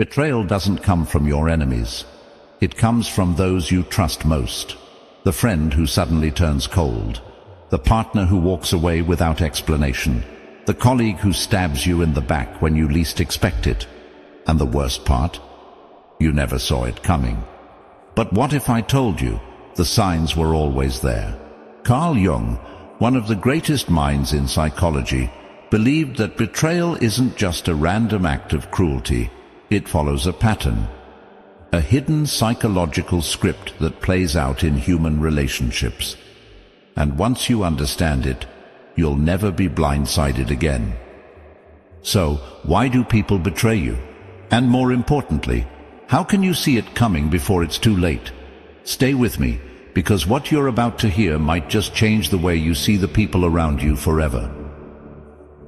Betrayal doesn't come from your enemies. It comes from those you trust most. The friend who suddenly turns cold. The partner who walks away without explanation. The colleague who stabs you in the back when you least expect it. And the worst part? You never saw it coming. But what if I told you the signs were always there? Carl Jung, one of the greatest minds in psychology, believed that betrayal isn't just a random act of cruelty. It follows a pattern, a hidden psychological script that plays out in human relationships. And once you understand it, you'll never be blindsided again. So, why do people betray you? And more importantly, how can you see it coming before it's too late? Stay with me, because what you're about to hear might just change the way you see the people around you forever.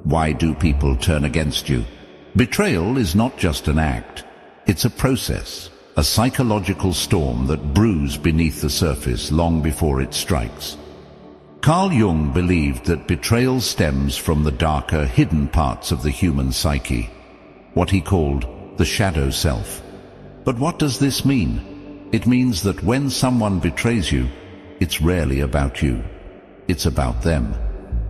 Why do people turn against you? Betrayal is not just an act. It's a process, a psychological storm that brews beneath the surface long before it strikes. Carl Jung believed that betrayal stems from the darker, hidden parts of the human psyche, what he called the shadow self. But what does this mean? It means that when someone betrays you, it's rarely about you. It's about them,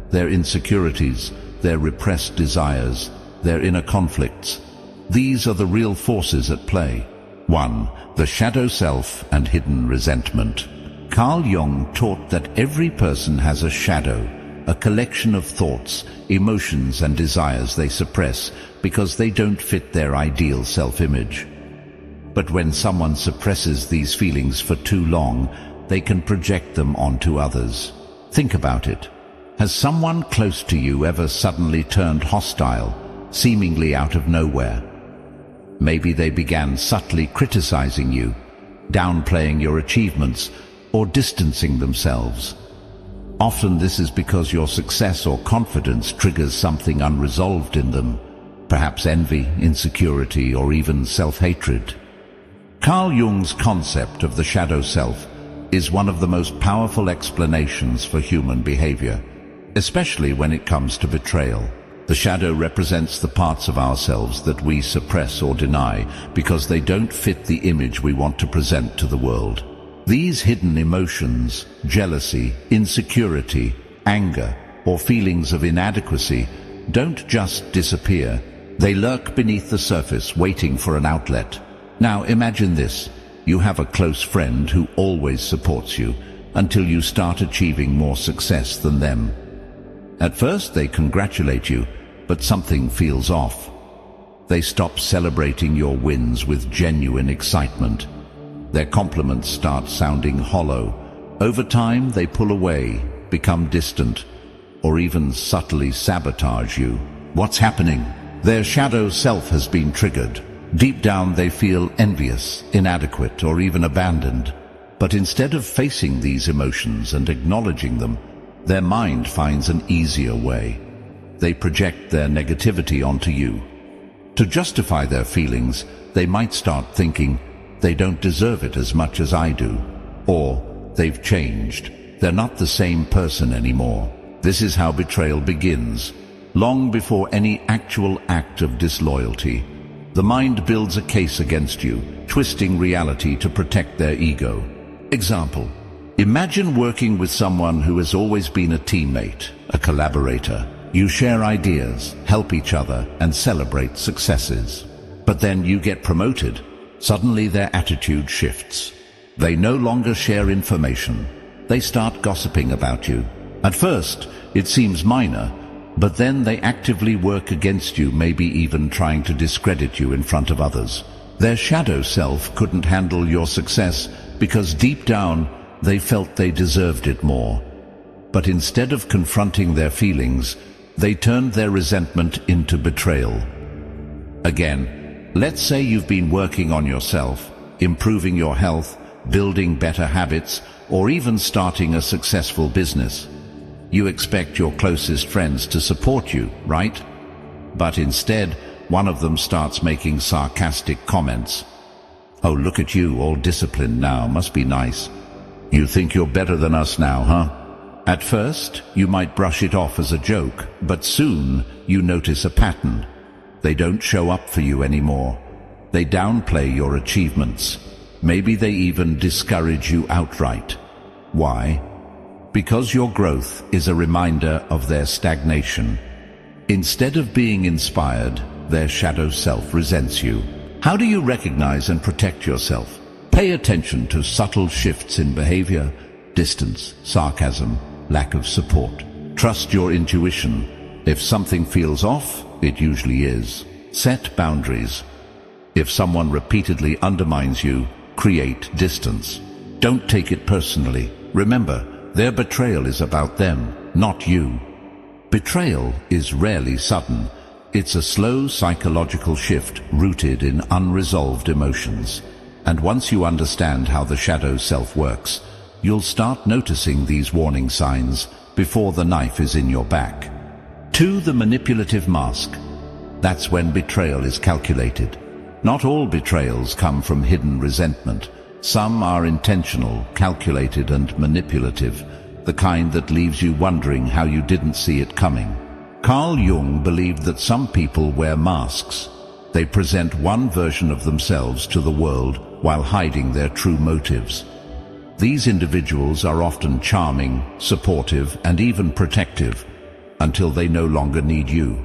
their insecurities, their repressed desires, their inner conflicts. These are the real forces at play. 1. The shadow self and hidden resentment. Carl Jung taught that every person has a shadow, a collection of thoughts, emotions and desires they suppress because they don't fit their ideal self-image. But when someone suppresses these feelings for too long, they can project them onto others. Think about it. Has someone close to you ever suddenly turned hostile, seemingly out of nowhere? Maybe they began subtly criticizing you, downplaying your achievements, or distancing themselves. Often this is because your success or confidence triggers something unresolved in them, perhaps envy, insecurity, or even self-hatred. Carl Jung's concept of the shadow self is one of the most powerful explanations for human behavior, especially when it comes to betrayal. The shadow represents the parts of ourselves that we suppress or deny because they don't fit the image we want to present to the world. These hidden emotions, jealousy, insecurity, anger, or feelings of inadequacy, don't just disappear. They lurk beneath the surface, waiting for an outlet. Now imagine this. You have a close friend who always supports you until you start achieving more success than them. At first they congratulate you, but something feels off. They stop celebrating your wins with genuine excitement. Their compliments start sounding hollow. Over time they pull away, become distant, or even subtly sabotage you. What's happening? Their shadow self has been triggered. Deep down they feel envious, inadequate, or even abandoned. But instead of facing these emotions and acknowledging them, their mind finds an easier way. They project their negativity onto you. To justify their feelings, they might start thinking, they don't deserve it as much as I do. Or, they've changed. They're not the same person anymore. This is how betrayal begins. Long before any actual act of disloyalty, the mind builds a case against you, twisting reality to protect their ego. Example. Imagine working with someone who has always been a teammate, a collaborator. You share ideas, help each other, and celebrate successes. But then you get promoted. Suddenly their attitude shifts. They no longer share information. They start gossiping about you. At first, it seems minor, but then they actively work against you, maybe even trying to discredit you in front of others. Their shadow self couldn't handle your success because deep down, they felt they deserved it more. But instead of confronting their feelings, they turned their resentment into betrayal. Again, let's say you've been working on yourself, improving your health, building better habits, or even starting a successful business. You expect your closest friends to support you, right? But instead, one of them starts making sarcastic comments. Oh, look at you, all disciplined now, must be nice. You think you're better than us now, huh? At first, you might brush it off as a joke, but soon you notice a pattern. They don't show up for you anymore. They downplay your achievements. Maybe they even discourage you outright. Why? Because your growth is a reminder of their stagnation. Instead of being inspired, their shadow self resents you. How do you recognize and protect yourself? Pay attention to subtle shifts in behavior, distance, sarcasm, lack of support. Trust your intuition. If something feels off, it usually is. Set boundaries. If someone repeatedly undermines you, create distance. Don't take it personally. Remember, their betrayal is about them, not you. Betrayal is rarely sudden. It's a slow psychological shift rooted in unresolved emotions. And once you understand how the shadow self works, you'll start noticing these warning signs before the knife is in your back. 2. The manipulative mask. That's when betrayal is calculated. Not all betrayals come from hidden resentment. Some are intentional, calculated and manipulative, the kind that leaves you wondering how you didn't see it coming. Carl Jung believed that some people wear masks. They present one version of themselves to the world while hiding their true motives. These individuals are often charming, supportive, and even protective, until they no longer need you.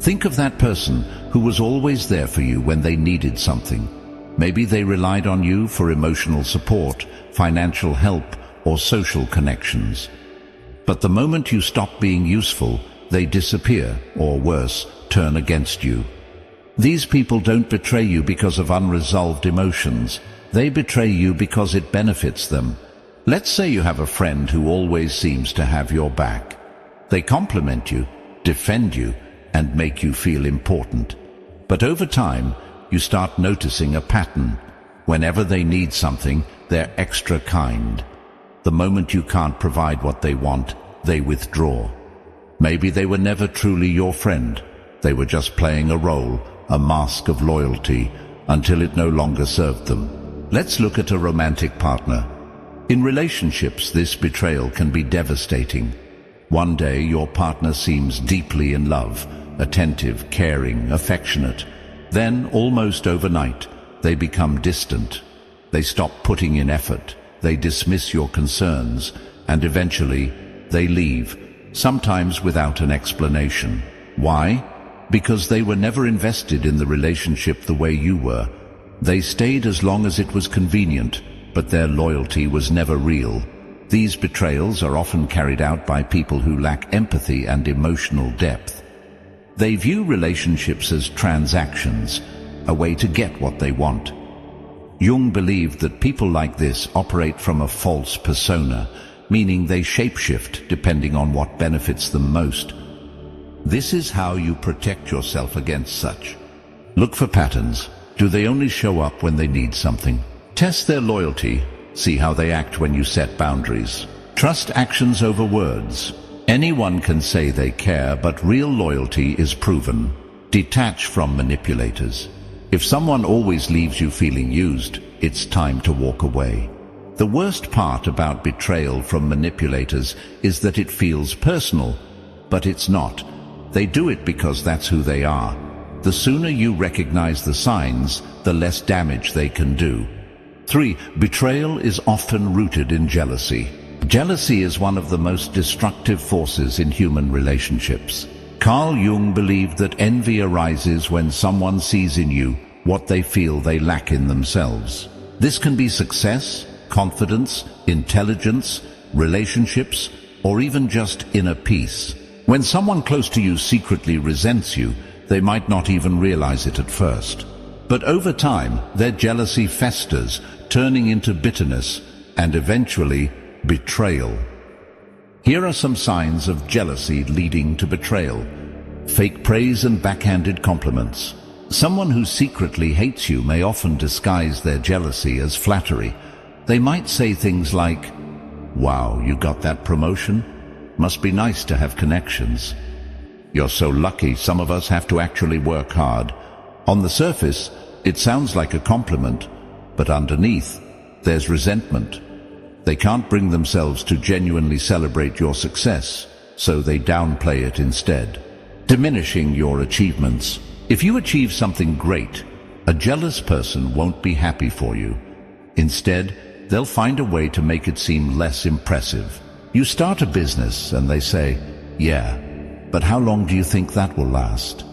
Think of that person who was always there for you when they needed something. Maybe they relied on you for emotional support, financial help, or social connections. But the moment you stop being useful, they disappear, or worse, turn against you. These people don't betray you because of unresolved emotions. They betray you because it benefits them. Let's say you have a friend who always seems to have your back. They compliment you, defend you, and make you feel important. But over time, you start noticing a pattern. Whenever they need something, they're extra kind. The moment you can't provide what they want, they withdraw. Maybe they were never truly your friend. They were just playing a role, a mask of loyalty, until it no longer served them. Let's look at a romantic partner. In relationships, this betrayal can be devastating. One day, your partner seems deeply in love, attentive, caring, affectionate. Then, almost overnight, they become distant. They stop putting in effort. They dismiss your concerns, and eventually, they leave, sometimes without an explanation. Why? Because they were never invested in the relationship the way you were. They stayed as long as it was convenient, but their loyalty was never real. These betrayals are often carried out by people who lack empathy and emotional depth. They view relationships as transactions, a way to get what they want. Jung believed that people like this operate from a false persona, meaning they shapeshift depending on what benefits them most. This is how you protect yourself against such. Look for patterns. Do they only show up when they need something? Test their loyalty. See how they act when you set boundaries. Trust actions over words. Anyone can say they care, but real loyalty is proven. Detach from manipulators. If someone always leaves you feeling used, it's time to walk away. The worst part about betrayal from manipulators is that it feels personal, but it's not. They do it because that's who they are. The sooner you recognize the signs, the less damage they can do. 3. Betrayal is often rooted in jealousy. Jealousy is one of the most destructive forces in human relationships. Carl Jung believed that envy arises when someone sees in you what they feel they lack in themselves. This can be success, confidence, intelligence, relationships, or even just inner peace. When someone close to you secretly resents you, they might not even realize it at first. But over time, their jealousy festers, turning into bitterness and eventually betrayal. Here are some signs of jealousy leading to betrayal. Fake praise and backhanded compliments. Someone who secretly hates you may often disguise their jealousy as flattery. They might say things like, "Wow, you got that promotion? Must be nice to have connections. You're so lucky, some of us have to actually work hard." On the surface, it sounds like a compliment, but underneath, there's resentment. They can't bring themselves to genuinely celebrate your success, so they downplay it instead. Diminishing your achievements. If you achieve something great, A jealous person won't be happy for you. Instead, they'll find a way to make it seem less impressive. You start a business and they say, "Yeah, but how long do you think that will last?"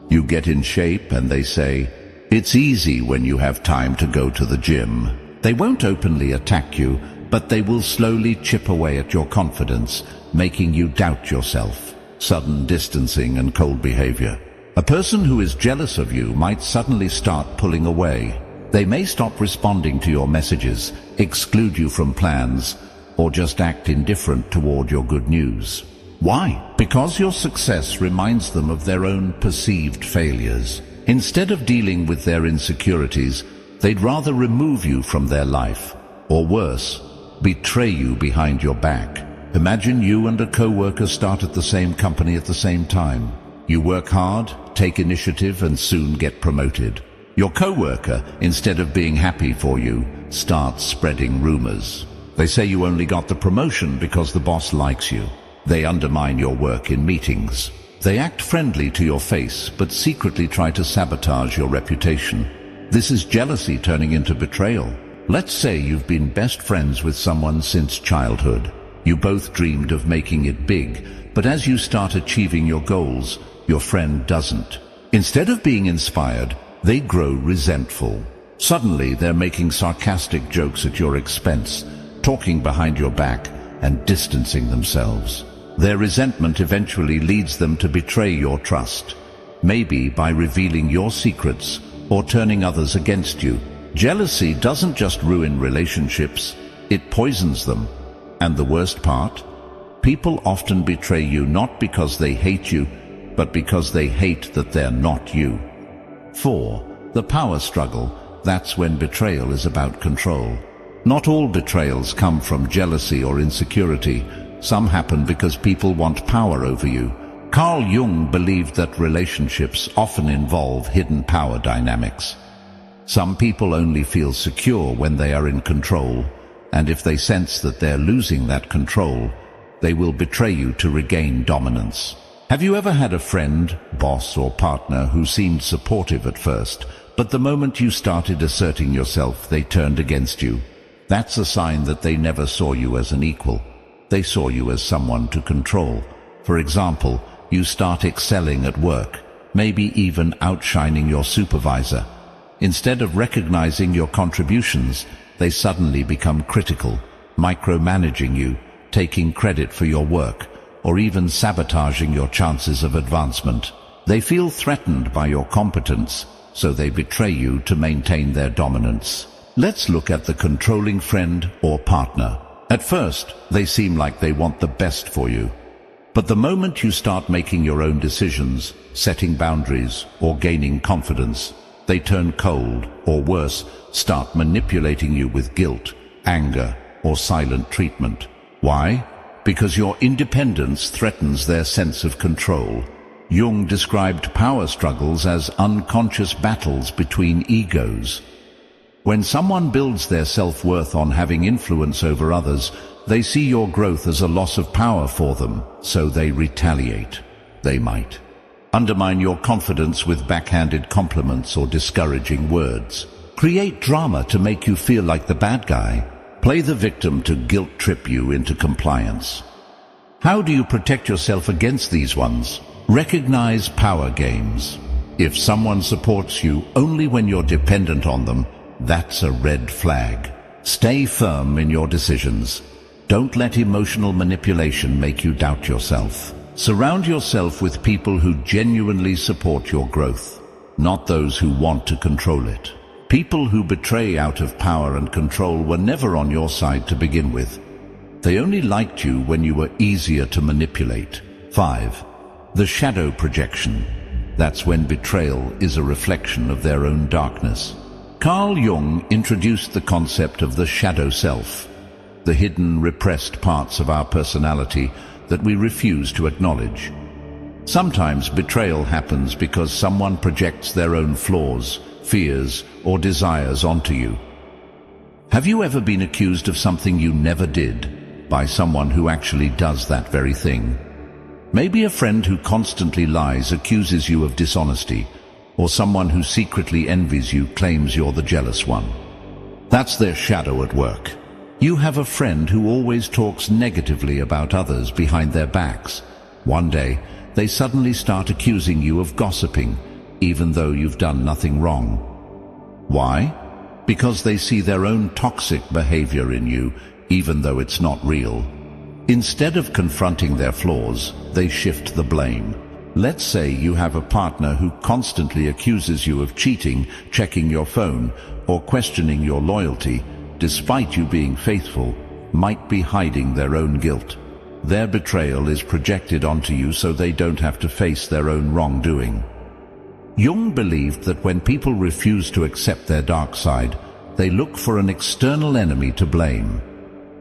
You get in shape and they say, "It's easy when you have time to go to the gym." They won't openly attack you, but they will slowly chip away at your confidence, making you doubt yourself. Sudden distancing and cold behavior. A person who is jealous of you might suddenly start pulling away. They may stop responding to your messages, exclude you from plans, or just act indifferent toward your good news. Why? Because your success reminds them of their own perceived failures. Instead of dealing with their insecurities, they'd rather remove you from their life, or worse, betray you behind your back. Imagine you and a co-worker start at the same company at the same time. You work hard, take initiative, and soon get promoted. Your co-worker, instead of being happy for you, starts spreading rumors. They say you only got the promotion because the boss likes you. They undermine your work in meetings. They act friendly to your face, but secretly try to sabotage your reputation. This is jealousy turning into betrayal. Let's say you've been best friends with someone since childhood. You both dreamed of making it big, but as you start achieving your goals, your friend doesn't. Instead of being inspired, they grow resentful. Suddenly, they're making sarcastic jokes at your expense, talking behind your back, and distancing themselves. Their resentment eventually leads them to betray your trust, maybe by revealing your secrets or turning others against you. Jealousy doesn't just ruin relationships, it poisons them. And the worst part? People often betray you not because they hate you, but because they hate that they're not you. 4. The power struggle. That's when betrayal is about control. Not all betrayals come from jealousy or insecurity. Some happen because people want power over you. Carl Jung believed that relationships often involve hidden power dynamics. Some people only feel secure when they are in control, and if they sense that they're losing that control, they will betray you to regain dominance. Have you ever had a friend, boss, or partner who seemed supportive at first, but the moment you started asserting yourself, they turned against you? That's a sign that they never saw you as an equal. They saw you as someone to control. For example, you start excelling at work, maybe even outshining your supervisor. Instead of recognizing your contributions, they suddenly become critical, micromanaging you, taking credit for your work, or even sabotaging your chances of advancement. They feel threatened by your competence, so they betray you to maintain their dominance. Let's look at the controlling friend or partner. At first, they seem like they want the best for you. But the moment you start making your own decisions, setting boundaries, or gaining confidence, they turn cold, or worse, start manipulating you with guilt, anger, or silent treatment. Why? Because your independence threatens their sense of control. Jung described power struggles as unconscious battles between egos. When someone builds their self-worth on having influence over others, they see your growth as a loss of power for them, so they retaliate. They might undermine your confidence with backhanded compliments or discouraging words. Create drama to make you feel like the bad guy. Play the victim to guilt-trip you into compliance. How do you protect yourself against these ones? Recognize power games. If someone supports you only when you're dependent on them, that's a red flag. Stay firm in your decisions. Don't let emotional manipulation make you doubt yourself. Surround yourself with people who genuinely support your growth, not those who want to control it. People who betray out of power and control were never on your side to begin with. They only liked you when you were easier to manipulate. 5. The shadow projection. That's when betrayal is a reflection of their own darkness. Carl Jung introduced the concept of the shadow self, the hidden, repressed parts of our personality that we refuse to acknowledge. Sometimes betrayal happens because someone projects their own flaws, fears, or desires onto you. Have you ever been accused of something you never did by someone who actually does that very thing? Maybe a friend who constantly lies accuses you of dishonesty, or someone who secretly envies you claims you're the jealous one. That's their shadow at work. You have a friend who always talks negatively about others behind their backs. One day, they suddenly start accusing you of gossiping, even though you've done nothing wrong. Why? Because they see their own toxic behavior in you, even though it's not real. Instead of confronting their flaws, they shift the blame. Let's say you have a partner who constantly accuses you of cheating, checking your phone, or questioning your loyalty, despite you being faithful, might be hiding their own guilt. Their betrayal is projected onto you so they don't have to face their own wrongdoing. Jung believed that when people refuse to accept their dark side, they look for an external enemy to blame.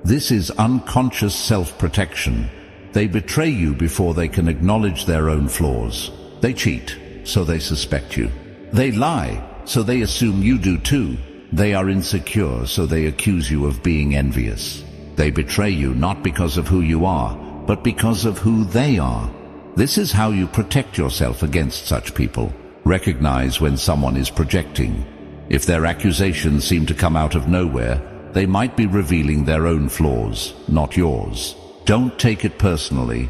This is unconscious self-protection. They betray you before they can acknowledge their own flaws. They cheat, so they suspect you. They lie, so they assume you do too. They are insecure, so they accuse you of being envious. They betray you not because of who you are, but because of who they are. This is how you protect yourself against such people. Recognize when someone is projecting. If their accusations seem to come out of nowhere, they might be revealing their own flaws, not yours. Don't take it personally.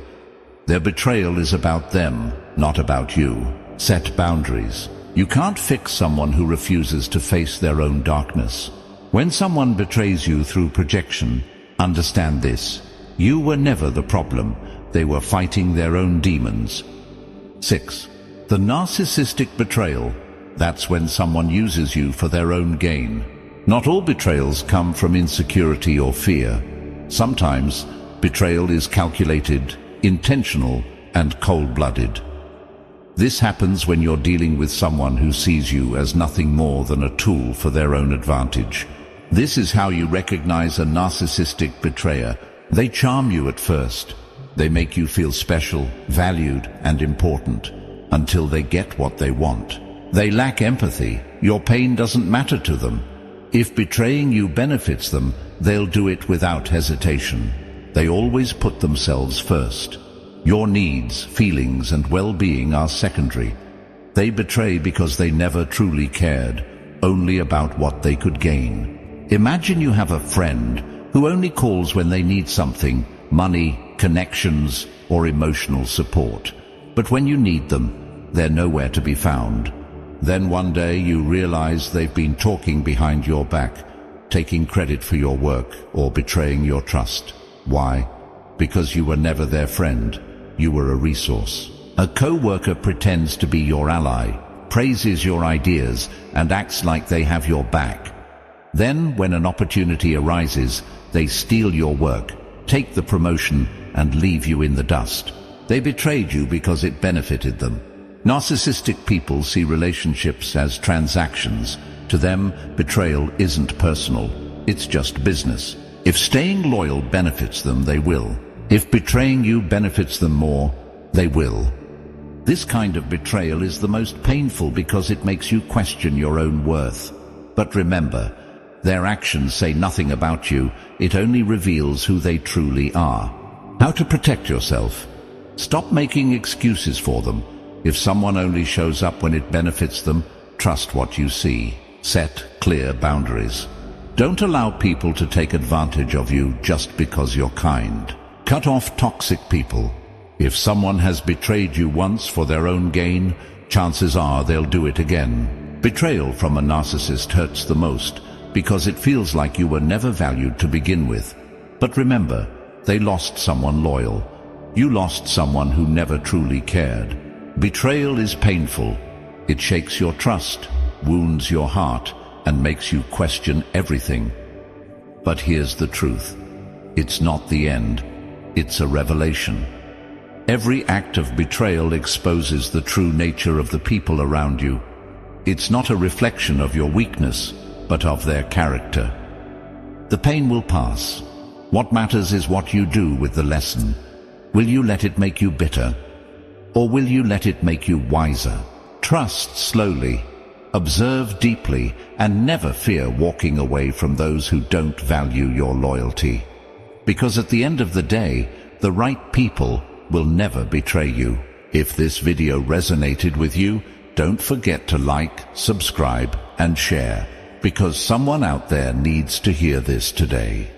Their betrayal is about them, not about you. Set boundaries. You can't fix someone who refuses to face their own darkness. When someone betrays you through projection, understand this: you were never the problem. They were fighting their own demons. 6. The narcissistic betrayal. That's when someone uses you for their own gain. Not all betrayals come from insecurity or fear. Sometimes, betrayal is calculated, intentional, and cold-blooded. This happens when you're dealing with someone who sees you as nothing more than a tool for their own advantage. This is how you recognize a narcissistic betrayer. They charm you at first. They make you feel special, valued, and important, until they get what they want. They lack empathy. Your pain doesn't matter to them. If betraying you benefits them, they'll do it without hesitation. They always put themselves first. Your needs, feelings, and well-being are secondary. They betray because they never truly cared, only about what they could gain. Imagine you have a friend who only calls when they need something, money, connections, or emotional support. But when you need them, they're nowhere to be found. Then one day you realize they've been talking behind your back, taking credit for your work, or betraying your trust. Why? Because you were never their friend. You were a resource. A co-worker pretends to be your ally, praises your ideas, and acts like they have your back. Then, when an opportunity arises, they steal your work, take the promotion, and leave you in the dust. They betrayed you because it benefited them. Narcissistic people see relationships as transactions. To them, betrayal isn't personal. It's just business. If staying loyal benefits them, they will. If betraying you benefits them more, they will. This kind of betrayal is the most painful because it makes you question your own worth. But remember, their actions say nothing about you. It only reveals who they truly are. How to protect yourself? Stop making excuses for them. If someone only shows up when it benefits them, trust what you see. Set clear boundaries. Don't allow people to take advantage of you just because you're kind. Cut off toxic people. If someone has betrayed you once for their own gain, chances are they'll do it again. Betrayal from a narcissist hurts the most because it feels like you were never valued to begin with. But remember, they lost someone loyal. You lost someone who never truly cared. Betrayal is painful. It shakes your trust, wounds your heart, and makes you question everything. But here's the truth. It's not the end. It's a revelation. Every act of betrayal exposes the true nature of the people around you. It's not a reflection of your weakness, but of their character. The pain will pass. What matters is what you do with the lesson. Will you let it make you bitter? Or will you let it make you wiser? Trust slowly, observe deeply, and never fear walking away from those who don't value your loyalty. Because at the end of the day, the right people will never betray you. If this video resonated with you, don't forget to like, subscribe, and share, because someone out there needs to hear this today.